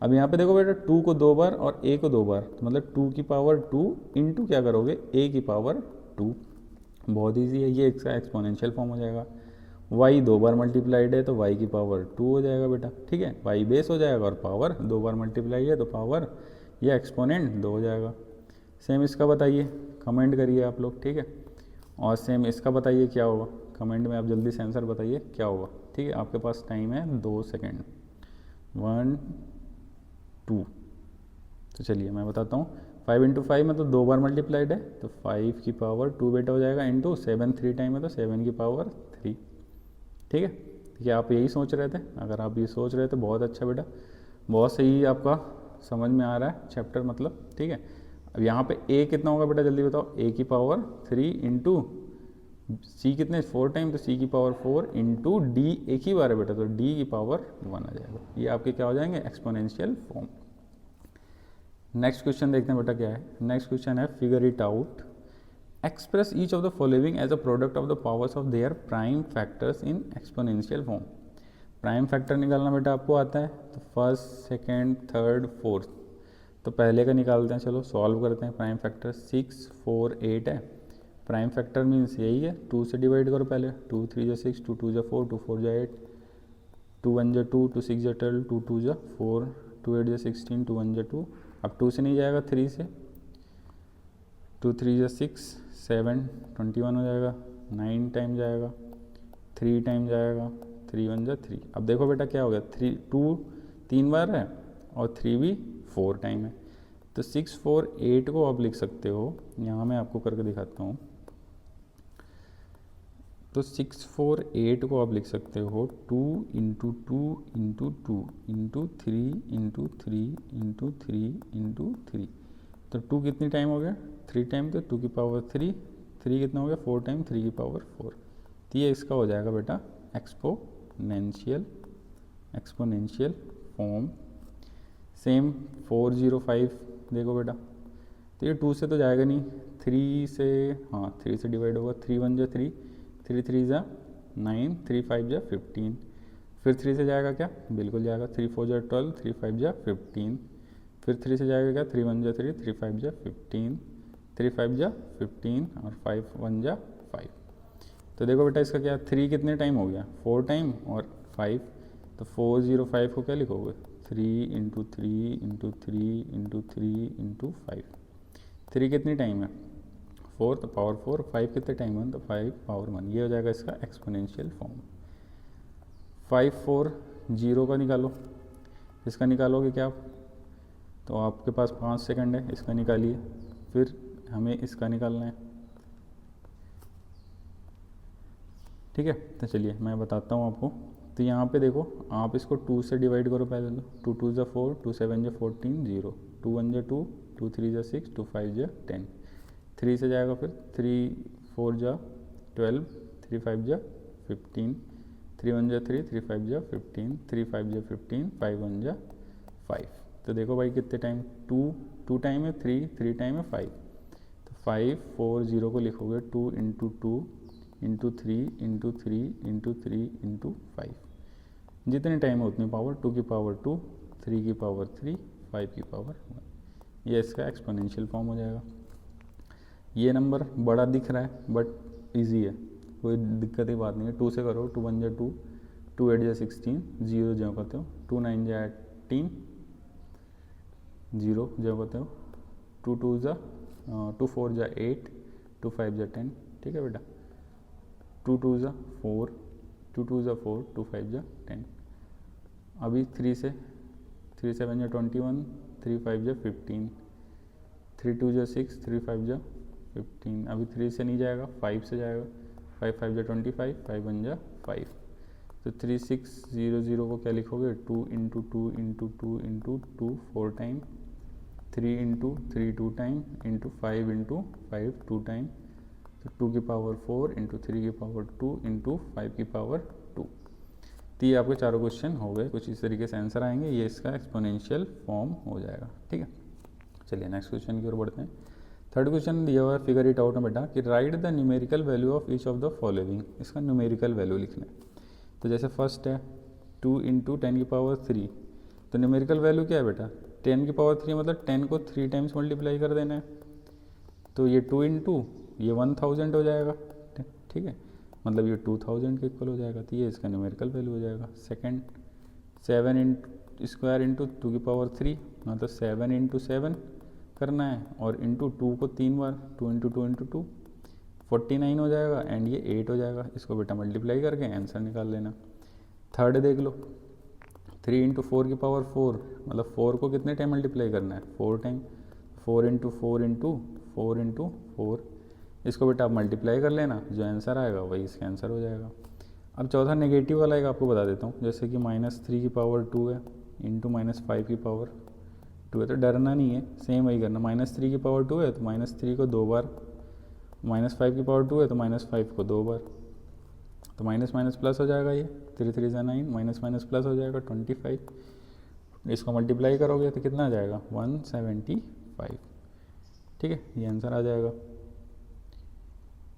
अब यहाँ पे देखो बेटा 2 को 2 बार और a को 2 बार, तो मतलब 2 की पावर 2 इंटू क्या करोगे, a की पावर 2। बहुत इजी है, ये इसका एक्सपोनेंशियल फॉर्म हो जाएगा। y 2 बार मल्टीप्लाइड है तो y की पावर 2 हो जाएगा बेटा, ठीक है। y बेस हो जाएगा और पावर 2 बार मल्टीप्लाई है तो पावर ये एक्सपोनेंट 2 हो जाएगा। सेम इसका बताइए, कमेंट करिए आप लोग, ठीक है। और सेम इसका बताइए क्या होगा, कमेंट में आप जल्दी से आंसर बताइए क्या होगा, ठीक है। आपके पास टाइम है 2 सेकेंड, 1 2। तो चलिए मैं बताता हूँ, 5 × 5 में तो 2 बार मल्टीप्लाइड है, तो 5 की पावर 2 बेटा हो जाएगा, इंटू 7 3 टाइम है तो 7 की पावर 3, ठीक है। क्या आप यही सोच रहे थे, अगर आप ये सोच रहे थे बहुत अच्छा बेटा, बहुत सही आपका समझ में आ रहा है चैप्टर मतलब, ठीक है। अब यहाँ पे a कितना होगा बेटा जल्दी बताओ, a की पावर 3 इंटू c कितने 4 टाइम, तो c की पावर 4 इंटू d एक ही बार है बेटा, तो d की पावर 1 आ जाएगा। ये आपके क्या हो जाएंगे, एक्सपोनेंशियल फॉर्म। नेक्स्ट क्वेश्चन देखते हैं बेटा क्या है। नेक्स्ट क्वेश्चन है figure it out, express each of the following as a product of the powers of their prime factors in exponential form. Prime factor निकालना बेटा आपको आता है, तो फर्स्ट, सेकेंड, थर्ड, फोर्थ। तो पहले का निकालते हैं, चलो सॉल्व करते हैं। प्राइम फैक्टर 6, 4, 8 है। प्राइम फैक्टर मीन्स यही है, 2 से डिवाइड करो पहले, 2 3 जा 6, 2 2 जा 4, 2 4 जा 8, 2 1 जा 2, 2 6 जा 12, 2 2 जा 4, 2 8 जा 16, 2 1 जा 2। अब 2 से नहीं जाएगा, 3 से, 2 3 जा 6, 7 21 हो जाएगा, 9 टाइम जाएगा, 3 टाइम जाएगा, 3 1 जा 3। अब देखो बेटा क्या हो गया, 3 2 3 बार है और 3 भी 4 टाइम है। तो 6 4 8 को आप लिख सकते हो, यहाँ मैं आपको करके दिखाता हूँ। तो 6 4 8 को आप लिख सकते हो 2 into 2 into 2 into 3 into 3 into 3 into 3। तो 2 कितनी टाइम हो गया, 3 टाइम, तो 2 की पावर 3, 3 कितना हो गया 4 टाइम, 3 की पावर 4। तो ये इसका हो जाएगा बेटा एक्सपोनेंशियल फॉर्म। सेम 405 देखो बेटा, तो ये 2 से तो जाएगा नहीं, 3 से, हाँ 3 से डिवाइड होगा, 3 1 जा 3, 3 3 जा 9, 3 5 जा 15। फिर 3 से जाएगा क्या, बिल्कुल जाएगा, 3 4 जा 12, 3 5 जा 15। फिर 3 से जाएगा क्या, 3 1 जा 3, 3 5 जा 15, 3 5 जा 15 और 5 1 जा 5। तो देखो बेटा इसका क्या, 3 कितने टाइम हो गया, 4 टाइम और 5। तो 405 को क्या लिखोगे, 3 इंटू 3 इंटू 3 इंटू 3 इंटू 5। 3 कितनी टाइम है 4, तो पावर 4, 5 कितने टाइम है, तो 5 पावर 1। ये हो जाएगा इसका एक्सपोनेंशियल फॉर्म। 5 4 0 का निकालो, इसका निकालोगे क्या आप, तो आपके पास 5 सेकंड है, इसका निकालिए। फिर हमें इसका निकालना है, ठीक है। तो चलिए मैं बताता हूँ आपको। तो यहाँ पे देखो, आप इसको 2 से डिवाइड करो पहले, तो 2 2 जा 4, 2 7 जा 14, 0, 2 1 जा 2, 2 3 जा 6, 2 5 जा 10। 3 से जाएगा, फिर 3 4 जा 12, 3 5 जा 15, 3 1 जा 3, 3 5 जा 15, 3 5 जा 15, 5 1 जा 5। तो देखो भाई कितने टाइम, 2 टाइम है, 3 टाइम है, 5। तो 5 4 0 को लिखोगे 2 into 2 into 3 into 3 into 3 into 5। जितने टाइम है उतनी पावर, 2 की पावर 2, 3 की पावर 3, 5 की पावर 1। ये इसका एक्सपोनेंशियल फॉर्म हो जाएगा। ये नंबर बड़ा दिख रहा है बट इजी है, कोई दिक्कत की बात नहीं है। 2 से करो, 2 1 जा 2, 2 8 जा 16, 0 जो कहते हो, 2 9 जा 18, 0 जो कहते हो, 2 2 जा 2 4 जा 8, 2 5 जा 10, ठीक है बेटा। 2 2 जा 4, 2 2 जा 4, 2 5 जा 10। अभी 3 से, 3 7 जा 21, 3 5 जा 15, 3 2 जा 6, 3 5 जा 15। अभी 3 से नहीं जाएगा, 5 से जाएगा, 5 5 जा 25, 5 1 जा 5। तो 3 6 0 0 को क्या लिखोगे, 2 into 2 into 2 into 2 4 time, 3 into 3 2 time, into 5 into 5 2 time. तो 2 की पावर 4 इंटू 3 की पावर 2 इंटू 5 की पावर 2। तो ये आपके चारों क्वेश्चन हो गए, कुछ इस तरीके से आंसर आएंगे। ये इसका एक्सपोनेंशियल फॉर्म हो जाएगा, ठीक है। चलिए नेक्स्ट क्वेश्चन की ओर बढ़ते हैं। थर्ड क्वेश्चन दिया हुआ है, फिगर इट आउट में बेटा कि right the numerical value of each of the following. इसका न्यूमेरिकल वैल्यू लिखना है। तो जैसे फर्स्ट है 2 इंटू 10 की पावर 3, तो न्यूमेरिकल वैल्यू क्या है बेटा, 10 की पावर 3 मतलब 10 को 3 टाइम्स मल्टीप्लाई कर देना है। तो ये 2 इंटू ये 1000 हो जाएगा, ठीक है, मतलब ये 2000 के इक्वल हो जाएगा। तो ये इसका न्यूमेरिकल वैल्यू हो जाएगा। सेकंड 7 इंटू स्क्वायर इंटू 2 की पावर 3, मतलब 7 इंटू 7 करना है, और इंटू 2 को 3 बार, 2 इंटू 2 इंटू 2 49 हो जाएगा, एंड ये 8 हो जाएगा। इसको बेटा मल्टीप्लाई करके आंसर निकाल लेना। थर्ड देख लो, 3 इंटू 4 की पावर 4, मतलब 4 को कितने टाइम मल्टीप्लाई करना है, 4 टाइम, 4 इंटू 4 इंटू 4 इंटू 4। इसको बेटा आप मल्टीप्लाई कर लेना, जो आंसर आएगा वही इसका आंसर हो जाएगा। अब चौथा नेगेटिव वाला एक आपको बता देता हूँ, जैसे कि -3 की पावर 2 है इंटू -5 की पावर 2 है। तो डरना नहीं है, सेम वही करना। -3 की पावर 2 है तो -3 को 2 बार, -5 की पावर 2 है तो -5 को 2 बार, तो माइनस माइनस प्लस हो जाएगा। ये 3 3 9, माइनस माइनस प्लस हो जाएगा 25, इसको मल्टीप्लाई करोगे तो कितना आ जाएगा 175, ठीक है, ये आंसर आ जाएगा।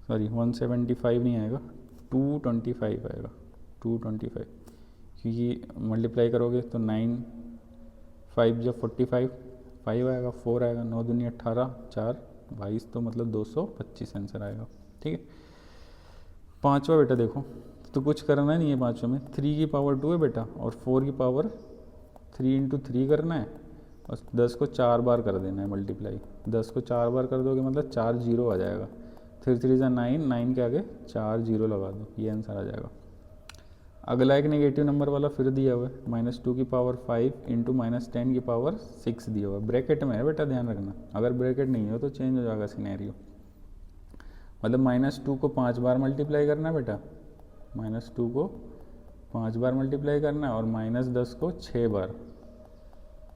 सॉरी 175 नहीं आएगा, 225 आएगा, 225, क्योंकि मल्टीप्लाई करोगे तो 9 5 जब 45, 5 आएगा, 4 आएगा, 9 दूनी 18, 4 22, तो मतलब 225 आंसर आएगा, ठीक है। पाँचवा बेटा देखो, तो कुछ करना नहीं है पाँचों में, 3 की पावर 2 है बेटा और 4 की पावर 3 × 3 करना है और 10 को 4 बार कर देना है मल्टीप्लाई। 10 को 4 बार कर दोगे मतलब 4 जीरो आ जाएगा, 3 3 × 9, 9 के आगे 4 जीरो लगा दो, ये आंसर आ जाएगा। अगला एक नेगेटिव नंबर वाला फिर दिया हुआ है, -2 की पावर 5 × -10 की पावर 6 दिया हुआ है, ब्रैकेट में है बेटा, ध्यान रखना, अगर ब्रैकेट नहीं हो तो चेंज हो जाएगा सिनेरियो। मतलब -2 को 5 बार मल्टीप्लाई करना है बेटा, -2 को 5 बार मल्टीप्लाई करना है और -10 को 6 बार,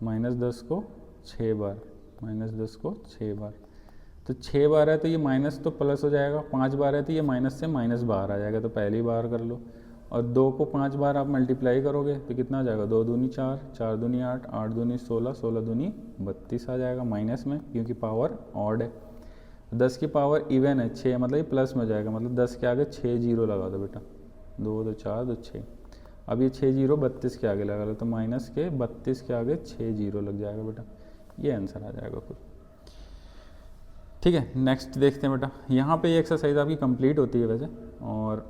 -10 को 6 बार, -10 को 6 बार, तो 6 बार है तो ये माइनस तो प्लस हो जाएगा, 5 बार है तो ये माइनस से माइनस बाहर आ जाएगा, तो पहली बार कर लो। और 2 को 5 बार आप मल्टीप्लाई करोगे तो कितना आ जाएगा, 2 दूनी 4, 4 दूनी 8, 8 दूनी 16, 16 दूनी 32 आ जाएगा माइनस में, क्योंकि पावर ऑड है। 10 की पावर इवन है 6, मतलब ये प्लस में हो जाएगा, मतलब 10 के आगे 6 जीरो लगा दो बेटा, 2 2 4 2 6, अब ये 6 जीरो 32 के आगे लगा लो, तो माइनस के 32 के आगे 6 जीरो लग जाएगा बेटा, ये आंसर आ जाएगा कुल, ठीक है। नेक्स्ट देखते हैं बेटा, यहाँ पे ये एक्सरसाइज आपकी कंप्लीट होती है वैसे, और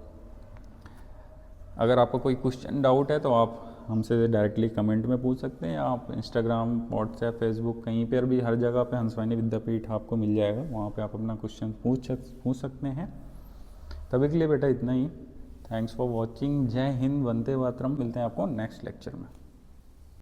अगर आपको कोई क्वेश्चन डाउट है तो आप हमसे डायरेक्टली कमेंट में पूछ सकते हैं, या आप इंस्टाग्राम, व्हाट्सएप, फेसबुक, कहीं पर भी, हर जगह पे हंसवानी विद्यापीठ आपको मिल जाएगा, वहाँ पे आप अपना क्वेश्चन पूछ सकते हैं। तभी के लिए बेटा इतना ही, थैंक्स फॉर वॉचिंग, जय हिंद, वंदे मातरम, मिलते हैं आपको नेक्स्ट लेक्चर में।